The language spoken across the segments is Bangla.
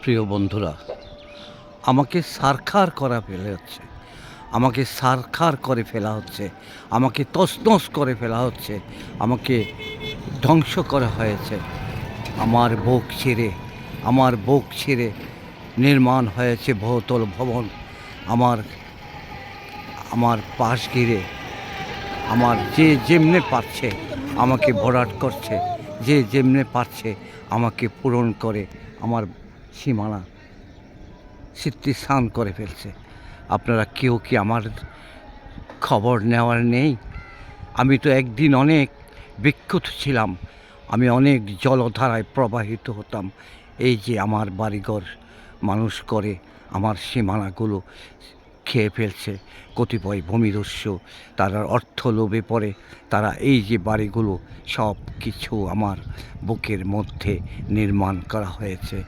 প্রিয় বন্ধুরা, আমাকে ছারখার করা ফেলা হচ্ছে, আমাকে ছারখার করে ফেলা হচ্ছে, আমাকে তছনছ করে ফেলা হচ্ছে, আমাকে ধ্বংস করা হয়েছে। আমার বুক ছিঁড়ে নির্মাণ হয়েছে বহুতল ভবন। আমার আমার পাশ ঘিরে আমার যে যেমনে পারছে আমাকে ভরাট করছে, যে যেমনে পারছে আমাকে পূরণ করে আমার সীমানা স্মৃতিস্থান করে ফেলছে। আপনারা কেউ কি আমার খবর নেওয়ার নেই? আমি তো একদিন অনেক বিক্ষুব্ধ ছিলাম, আমি অনেক জলধারায় প্রবাহিত হতাম। এই যে আমার বাড়িঘর মানুষ করে আমার সীমানাগুলো খেয়ে ফেলছে কতিপয় ভূমিদস্যু। তারা অর্থ লোভে পড়ে তারা এই যে বাড়িগুলো সব কিছু আমার বুকের মধ্যে নির্মাণ করা হয়েছে।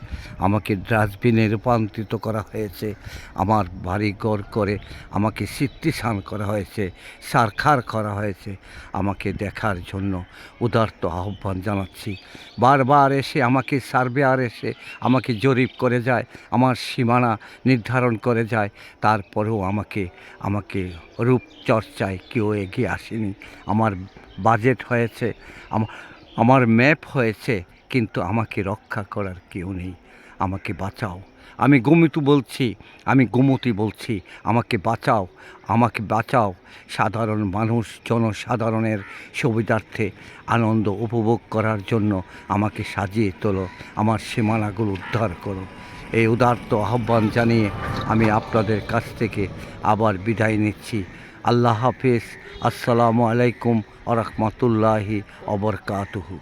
আমাকে ডাস্টবিনে রূপান্তরিত করা হয়েছে, আমার বাড়িঘর করে আমাকে স্মৃতিশান করা হয়েছে, ছারখার করা হয়েছে। আমাকে দেখার জন্য উদারত আহ্বান জানাচ্ছি। বারবার এসে আমাকে সার্ভেয়ার এসে আমাকে জরিপ করে যায়, আমার সীমানা নির্ধারণ করে যায়। তারপরেও আমাকে রূপচর্চায় কেউ এগিয়ে আসেনি। আমার বাজেট হয়েছে, আমার ম্যাপ হয়েছে, কিন্তু আমাকে রক্ষা করার কেউ নেই। আমাকে বাঁচাও। আমি গোমতী বলছি, আমাকে বাঁচাও, আমাকে বাঁচাও। সাধারণ মানুষ, জনসাধারণের সুবিধার্থে আনন্দ উপভোগ করার জন্য আমাকে সাজিয়ে তোলো, আমার সীমানাগুলো উদ্ধার করো। এই উদারত আহ্বান জানিয়ে আমি আপনাদের কাছ থেকে আবার বিদায় নিচ্ছি। আল্লাহ হাফেজ। আসসালামু আলাইকুম ওয়া রাহমাতুল্লাহি ওয়া বারাকাতুহু।